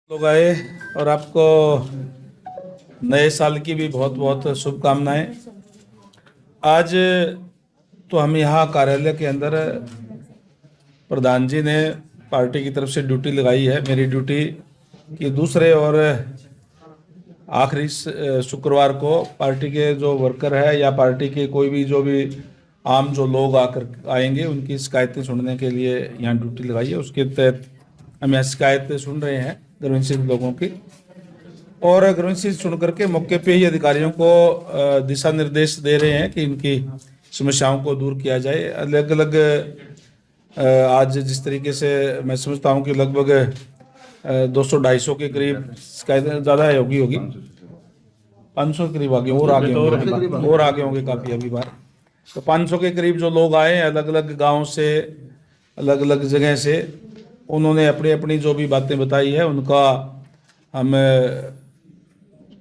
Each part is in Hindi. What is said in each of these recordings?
लोग आए और आपको नए साल की भी बहुत बहुत शुभकामनाएं। आज तो हम यहाँ कार्यालय के अंदर प्रधान जी ने पार्टी की तरफ से ड्यूटी लगाई है। मेरी ड्यूटी कि दूसरे और आखिरी शुक्रवार को पार्टी के जो वर्कर है या पार्टी के कोई भी जो भी आम जो लोग आकर आएंगे उनकी शिकायतें सुनने के लिए यहाँ ड्यूटी लगाई है। उसके तहत हम यहाँ शिकायतें सुन रहे हैं ग्रंथित लोगों की, और ग्रंथित सुन करके मौके पे ही अधिकारियों को दिशा निर्देश दे रहे हैं कि इनकी समस्याओं को दूर किया जाए। अलग अलग आज जिस तरीके से मैं समझता हूँ कि लगभग 200-250 के करीब शिकायतें, ज़्यादा होगी 500 के करीब आगे और आगे होंगे काफ़ी अभी बार। तो 500 के करीब जो लोग आए हैं अलग अलग गाँव से, अलग अलग जगह से, उन्होंने अपनी अपनी जो भी बातें बताई है उनका हम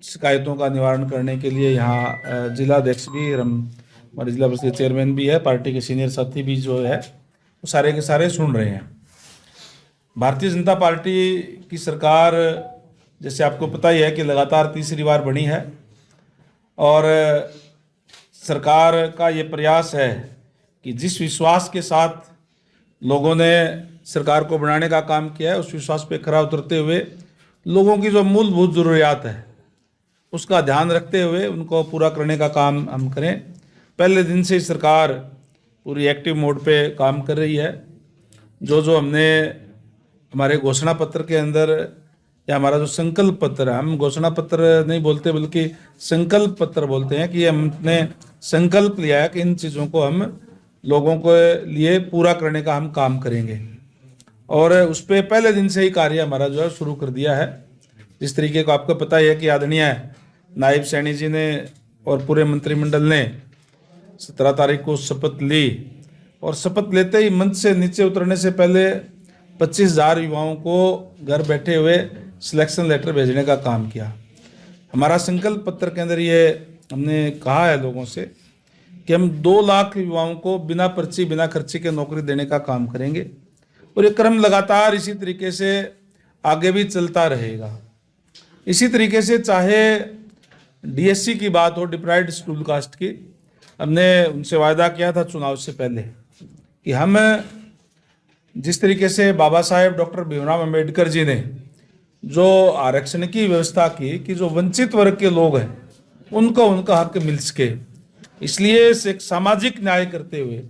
शिकायतों का निवारण करने के लिए यहाँ जिला अध्यक्ष भी, हमारे जिला परिषद चेयरमैन भी है, पार्टी के सीनियर साथी भी जो है वो सारे के सारे सुन रहे हैं। भारतीय जनता पार्टी की सरकार, जैसे आपको पता ही है कि लगातार तीसरी बार बनी है, और सरकार का ये प्रयास है कि जिस विश्वास के साथ लोगों ने सरकार को बनाने का काम किया है उस विश्वास पे खरा उतरते हुए लोगों की जो मूलभूत ज़रूरियात है उसका ध्यान रखते हुए उनको पूरा करने का काम हम करें। पहले दिन से ही सरकार पूरी एक्टिव मोड पे काम कर रही है। जो हमने हमारे घोषणा पत्र के अंदर, या हमारा जो संकल्प पत्र है, हम घोषणा पत्र नहीं बोलते बल्कि संकल्प पत्र बोलते हैं, कि हमने संकल्प लिया है कि इन चीज़ों को हम लोगों के लिए पूरा करने का हम काम करेंगे, और उस पर पहले दिन से ही कार्य हमारा जो है शुरू कर दिया है। जिस तरीके को आपको पता ही है कि आदरणीय नायब सैनी जी ने और पूरे मंत्रिमंडल ने 17 तारीख को शपथ ली, और शपथ लेते ही मंच से नीचे उतरने से पहले 25,000 युवाओं को घर बैठे हुए सिलेक्शन लेटर भेजने का काम किया। हमारा संकल्प पत्र के अंदर ये हमने कहा है लोगों से कि हम 2 लाख युवाओं को बिना पर्ची बिना खर्ची के नौकरी देने का काम करेंगे, और ये क्रम लगातार इसी तरीके से आगे भी चलता रहेगा। इसी तरीके से चाहे डीएससी की बात हो, डिप्राइव्ड शेड्यूल कास्ट की, हमने उनसे वायदा किया था चुनाव से पहले कि हम जिस तरीके से बाबा साहेब डॉक्टर भीमराव अंबेडकर जी ने जो आरक्षण की व्यवस्था की कि जो वंचित वर्ग के लोग हैं उनको उनका हक मिल सके, इसलिए एक सामाजिक न्याय करते हुए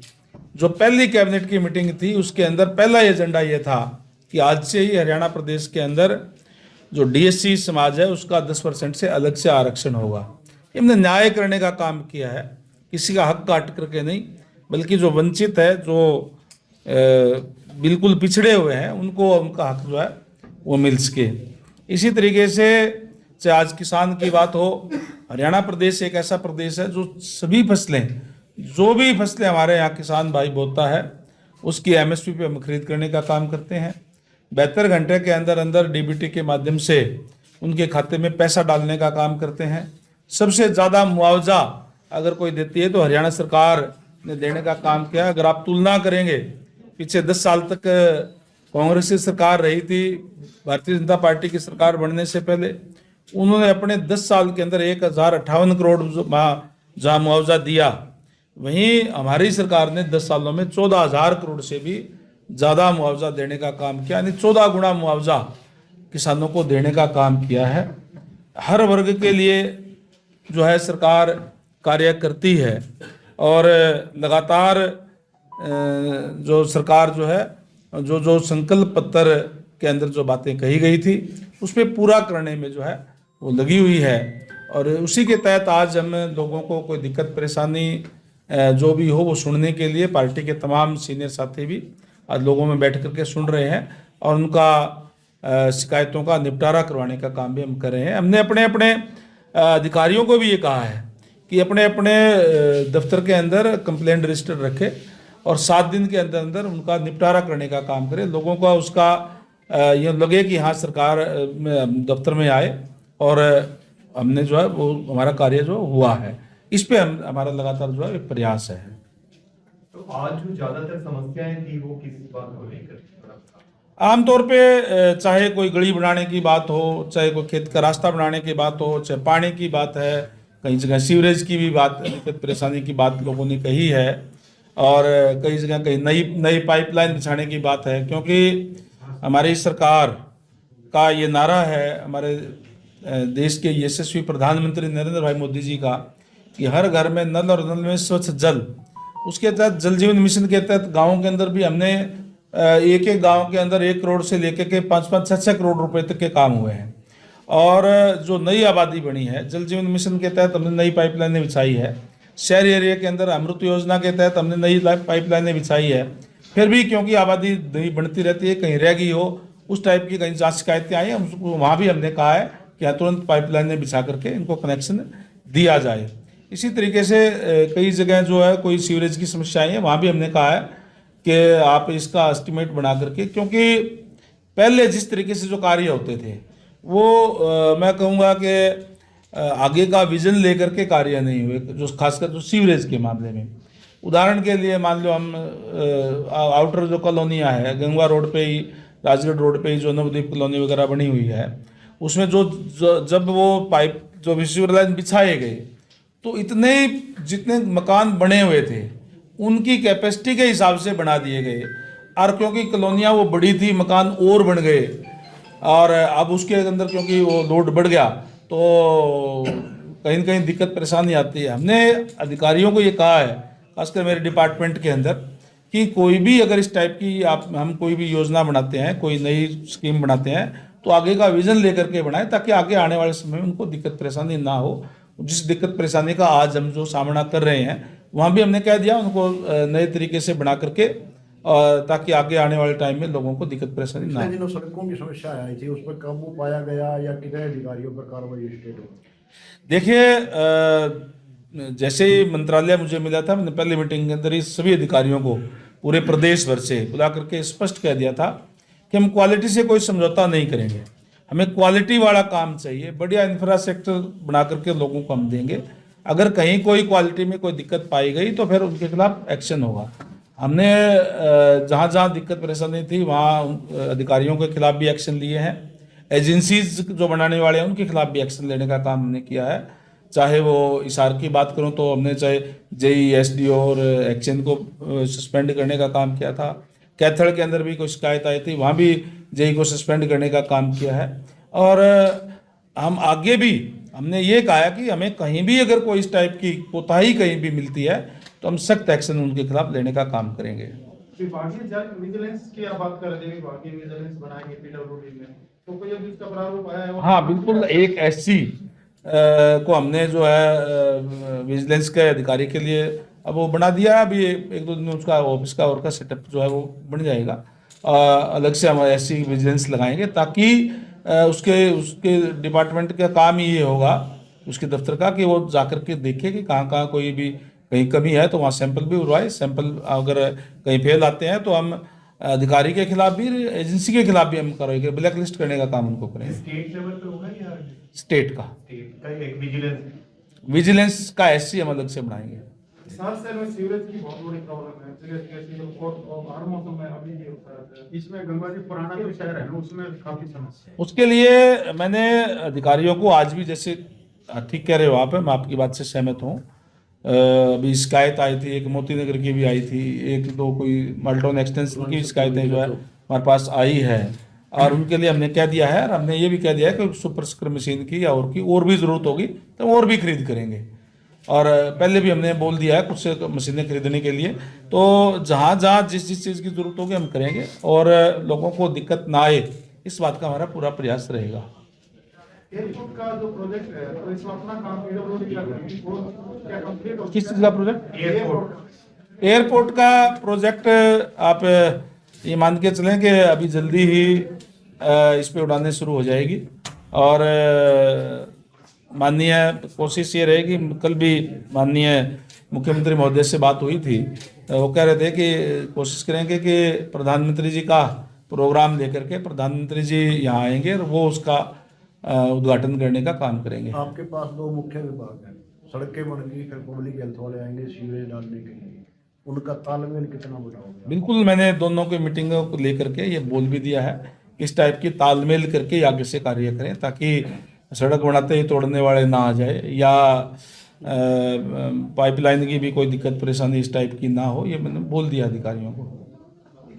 जो पहली कैबिनेट की मीटिंग थी उसके अंदर पहला एजेंडा ये था कि आज से ही हरियाणा प्रदेश के अंदर जो डीएससी समाज है उसका 10% से अलग से आरक्षण होगा। हमने न्याय करने का काम किया है, किसी का हक काट करके नहीं, बल्कि जो वंचित है, जो बिल्कुल पिछड़े हुए हैं, उनको उनका हक जो है वो मिल सके। इसी तरीके से चाहे आज किसान की बात हो, हरियाणा प्रदेश एक ऐसा प्रदेश है जो सभी फसलें, जो भी फसलें हमारे यहाँ किसान भाई बोता है उसकी एमएसपी पे हम खरीद करने का काम करते हैं। 72 घंटे के अंदर अंदर डीबीटी के माध्यम से उनके खाते में पैसा डालने का काम करते हैं। सबसे ज़्यादा मुआवजा अगर कोई देती है तो हरियाणा सरकार ने देने का काम किया। अगर आप तुलना करेंगे, पीछे 10 साल तक कांग्रेस की सरकार रही थी, भारतीय जनता पार्टी की सरकार बनने से पहले उन्होंने अपने 10 साल के अंदर 1058 करोड़ जहाँ मुआवजा दिया, वहीं हमारी सरकार ने 10 सालों में 14,000 करोड़ से भी ज़्यादा मुआवजा देने का काम किया, यानी 14 गुना मुआवजा किसानों को देने का काम किया है। हर वर्ग के लिए जो है सरकार कार्य करती है, और लगातार जो सरकार जो है जो संकल्प पत्र के अंदर जो बातें कही गई थी उस पर पूरा करने में जो है वो लगी हुई है। और उसी के तहत आज हम लोगों को कोई दिक्कत परेशानी जो भी हो वो सुनने के लिए पार्टी के तमाम सीनियर साथी भी आज लोगों में बैठ करके सुन रहे हैं, और उनका शिकायतों का निपटारा करवाने का काम भी हम कर रहे हैं। हमने अपने अपने अधिकारियों को भी ये कहा है कि अपने अपने दफ्तर के अंदर कंप्लेंट रजिस्टर रखें और 7 दिन के अंदर अंदर उनका निपटारा करने का काम करें। लोगों का उसका ये लगे कि हाँ सरकार दफ्तर में आए और हमने जो है वो हमारा कार्य जो हुआ है, इस पे हमारा लगातार जो है प्रयास है। तो आज जो ज्यादातर समस्याएं थी वो किस बात को लेकर? आमतौर पे चाहे कोई गली बनाने की बात हो, चाहे कोई खेत का रास्ता बनाने की बात हो, चाहे पानी की बात है, कई जगह सीवरेज की भी बात, दिक्कत परेशानी की बात लोगों ने कही है, और कई जगह कहीं नई नई पाइपलाइन बिछाने की बात है। क्योंकि हमारी सरकार का ये नारा है, हमारे देश के यशस्वी प्रधानमंत्री नरेंद्र भाई मोदी जी का, कि हर घर में नल और नल में स्वच्छ जल। उसके तहत जल जीवन मिशन के तहत गाँव के अंदर भी हमने एक एक गांव के अंदर 1 करोड़ से लेकर के 5-5, 6-6 करोड़ रुपए तक के काम हुए हैं। और जो नई आबादी बनी है, जल जीवन मिशन के तहत हमने नई पाइपलाइनें बिछाई है। शहरी एरिया के अंदर अमृत योजना के तहत हमने नई पाइपलाइनें बिछाई है। फिर भी क्योंकि आबादी नई बढ़ती रहती है, कहीं रह गई हो उस टाइप की कहीं जहाँ शिकायतें आई, हम वहाँ भी हमने कहा है कि हाँ, तुरंत पाइपलाइनें बिछा करके इनको कनेक्शन दिया जाए। इसी तरीके से कई जगह जो है कोई सीवरेज की समस्याएं हैं, वहाँ भी हमने कहा है कि आप इसका एस्टिमेट बना करके, क्योंकि पहले जिस तरीके से जो कार्य होते थे वो मैं कहूँगा कि आगे का विजन लेकर के कार्य नहीं हुए, जो खासकर जो सीवरेज के मामले में। उदाहरण के लिए मान लो हम आउटर जो कॉलोनियाँ है, गंगवा रोड पे ही, राजगढ़ रोड पे ही जो नवद्वीप कॉलोनी वगैरह बनी हुई है, उसमें जब वो पाइप जो सीवर लाइन बिछाए गए तो इतने जितने मकान बने हुए थे उनकी कैपेसिटी के हिसाब से बना दिए गए। और क्योंकि कॉलोनियाँ वो बड़ी थी, मकान और बन गए, और अब उसके अंदर क्योंकि वो लोड बढ़ गया तो कहीं न कहीं दिक्कत परेशानी आती है। हमने अधिकारियों को ये कहा है, खासकर मेरे डिपार्टमेंट के अंदर, कि कोई भी अगर इस टाइप की हम कोई भी योजना बनाते हैं, कोई नई स्कीम बनाते हैं, तो आगे का विजन लेकर के बनाएं, ताकि आगे आने वाले समय में उनको दिक्कत परेशानी ना हो। जिस दिक्कत परेशानी का आज हम जो सामना कर रहे हैं, वहाँ भी हमने कह दिया उनको नए तरीके से बना करके, ताकि आगे आने वाले टाइम में लोगों को दिक्कत परेशानी ना हो। दिनों सड़कों की समस्या आई थी, उस पर काबू पाया गया या कितने अधिकारियों पर कार्रवाई स्टेट हो? देखिए, जैसे ही मंत्रालय मुझे मिला था, मैंने पहली मीटिंग के अंदर ही सभी अधिकारियों को पूरे प्रदेश भर से बुला करके स्पष्ट कह दिया था कि हम क्वालिटी से कोई समझौता नहीं करेंगे, हमें क्वालिटी वाला काम चाहिए, बढ़िया इंफ्रास्ट्रक्चर बना करके लोगों को हम देंगे। अगर कहीं कोई क्वालिटी में कोई दिक्कत पाई गई तो फिर उनके खिलाफ एक्शन होगा। हमने जहाँ जहाँ दिक्कत परेशानी थी वहाँ अधिकारियों के खिलाफ भी एक्शन लिए हैं। एजेंसीज जो बनाने वाले हैं उनके खिलाफ भी एक्शन लेने का काम हमने किया है। चाहे वो हिसार की बात करूं तो हमने चाहे जेई, एसडीओ और एक्शन को सस्पेंड करने का काम किया था। कैथल के अंदर भी कोई शिकायत आई थी, वहाँ भी जेई को सस्पेंड करने का काम किया है। और हम आगे भी हमने ये कहा है कि हमें कहीं भी अगर कोई इस टाइप की कोताही कहीं भी मिलती है तो हम सख्त एक्शन उनके खिलाफ लेने का काम करेंगे। विभागीय विजिलेंस की आप बात कर रहे थे, विभागीय विजिलेंस बनाएंगे पीडब्ल्यूडी में, तो कोई अभी इसका प्रारूप आया है? हाँ बिल्कुल, एक एससी को हमने जो है विजिलेंस के अधिकारी के लिए अब वो बना दिया है। अभी 1-2 दिन में उसका ऑफिस का और का सेटअप जो है वो बन जाएगा। अलग से हम एससी विजिलेंस लगाएंगे, ताकि उसके उसके डिपार्टमेंट का काम ही ये होगा, उसके दफ्तर का, कि वो जाकर के देखे कि कहाँ कहाँ कोई भी कहीं कमी है तो वहाँ सैंपल भी उड़वाए। सैंपल अगर कहीं फेल आते हैं तो हम अधिकारी के खिलाफ भी, एजेंसी के खिलाफ भी हम करेंगे, ब्लैक लिस्ट करने का काम उनको करेंगे। स्टेट लेवल पे होगा या स्टेट का एक विजिलेंस? विजिलेंस का एससी हम अलग से बनाएंगे। साल शहर में सीवरेज की बहुत बड़ी प्रॉब्लम है, और हर मौसम में अभी भी होता रहता है। इसमें गंगा जी पुराना जो शहर है उसमें काफी समस्या है। उसके लिए मैंने अधिकारियों को आज भी, जैसे ठीक कह रहे हो आप, मैं आपकी बात से सहमत हूँ। अभी शिकायत आई थी, एक मोती नगर की भी आई थी, 1-2 कोई माल्टोन एक्सटेंशन की शिकायतें जो है हमारे पास आई है, और उनके लिए हमने कह दिया है, और हमने ये भी कह दिया है कि सुपर स्क्रम मशीन की या और भी ज़रूरत होगी तो और भी खरीद करेंगे। और पहले भी हमने बोल दिया है कुछ मशीनें खरीदने के लिए। तो जहाँ जहाँ जिस चीज़ की ज़रूरत होगी हम करेंगे, और लोगों को दिक्कत ना आए इस बात का हमारा पूरा प्रयास रहेगा। एयरपोर्ट का जो प्रोजेक्ट है, तो इसमें अपना काम पीडब्ल्यूडी कर रही है, वो क्या कंप्लीट हो? किस चीज़ का प्रोजेक्ट? एयरपोर्ट। एयरपोर्ट का प्रोजेक्ट आप ये मान के चलें कि अभी जल्दी ही इस पे उड़ानें शुरू हो जाएगी। और माननीय कोशिश ये रहेगी, कल भी माननीय मुख्यमंत्री महोदय से बात हुई थी, वो कह रहे थे कि कोशिश करेंगे कि प्रधानमंत्री जी का प्रोग्राम लेकर के प्रधानमंत्री जी यहाँ आएंगे और वो उसका उद्घाटन करने का काम करेंगे। आपके पास 2 मुख्य विभाग हैं, सड़कें बन गई, फिर पब्लिक हेल्थ वाले आएंगे सीवरेज डालने के लिए, उनका तालमेल कितना बड़ा हो गया? बिल्कुल, मैंने दोनों की मीटिंगों को लेकर के ये बोल भी दिया है, इस टाइप की तालमेल करके आगे से कार्य करें ताकि सड़क बनाते ही तोड़ने वाले ना आ जाए या पाइपलाइन की भी कोई दिक्कत परेशानी इस टाइप की ना हो, ये मैंने बोल दिया अधिकारियों को।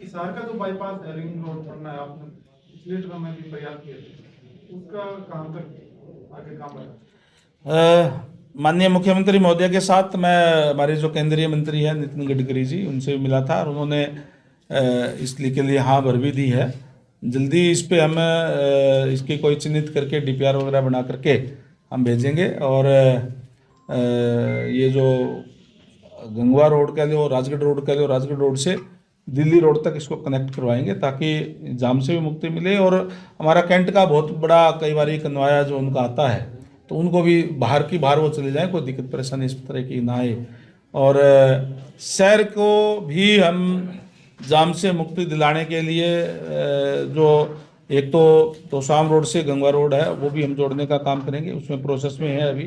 हिसार का जो बाईपास रिंग रोड बनना है, आपने पिछले टर्म में भी प्रयास किए थे, उसका कहाँ तक आगे काम है? माननीय मुख्यमंत्री महोदय के साथ मैं, हमारे जो केंद्रीय मंत्री हैं नितिन गडकरी जी, उनसे भी मिला था और उन्होंने इसलिए के लिए हाँ भर भी दी है। जल्दी इस पे हम इसकी कोई चिन्हित करके डीपीआर वगैरह बना करके हम भेजेंगे और ये जो गंगवा रोड कह लो, राजगढ़ रोड कह लो, राजगढ़ रोड से दिल्ली रोड तक इसको कनेक्ट करवाएंगे ताकि जाम से भी मुक्ति मिले और हमारा कैंट का बहुत बड़ा कई बार कन्वाया जो उनका आता है तो उनको भी बाहर की बाहर वो चले जाएं, कोई दिक्कत परेशानी इस तरह की ना आए। और शहर को भी हम जाम से मुक्ति दिलाने के लिए जो एक तो तोशाम रोड से गंगवा रोड है वो भी हम जोड़ने का काम करेंगे, उसमें प्रोसेस में है अभी,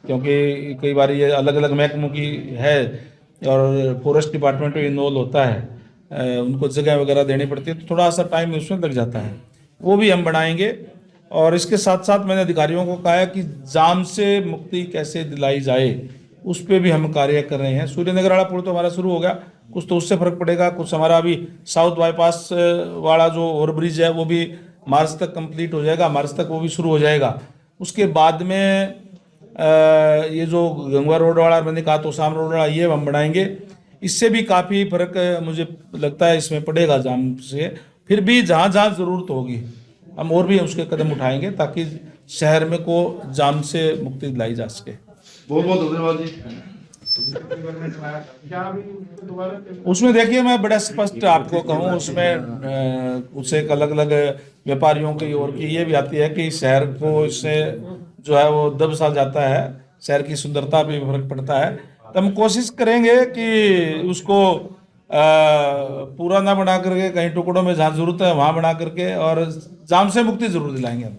क्योंकि कई बार ये अलग अलग महकमों की है और फॉरेस्ट डिपार्टमेंट में इन्वॉल्व होता है, उनको जगह वगैरह देनी पड़ती है तो थोड़ा सा टाइम उसमें लग जाता है, वो भी हम बनाएंगे। और इसके साथ साथ मैंने अधिकारियों को कहा है कि जाम से मुक्ति कैसे दिलाई जाए उस पर भी हम कार्य कर रहे हैं। सूर्यनगर वाला पुल तो हमारा शुरू हो गया, कुछ तो उससे फर्क पड़ेगा, कुछ हमारा अभी साउथ बाईपास वाला जो ओवर ब्रिज है वो भी मार्च तक कंप्लीट हो जाएगा, मार्च तक वो भी शुरू हो जाएगा। उसके बाद में ये जो गंगवा रोड वाला मैंने कहा तोशाम रोड वाला ये हम बनाएंगे, इससे भी काफ़ी फर्क मुझे लगता है इसमें पड़ेगा जाम से। फिर भी जहाँ जहाँ ज़रूरत होगी हम और भी उसके कदम उठाएंगे ताकि शहर में को जाम से मुक्ति दिलाई जा सके। बहुत बहुत धन्यवाद जी। क्या अभी दोबारा उसमें देखिए मैं बड़ा स्पष्ट आपको कहूँ, उसमें उससे एक अलग अलग व्यापारियों की ओर की ये भी आती है कि शहर को इससे जो है वो दब सा जाता है, शहर की सुंदरता पे फर्क पड़ता है। तो हम कोशिश करेंगे कि उसको पूरा ना बना करके कहीं टुकड़ों में जहाँ जरूरत है वहाँ बना करके और जाम से मुक्ति जरूर दिलाएंगे हम।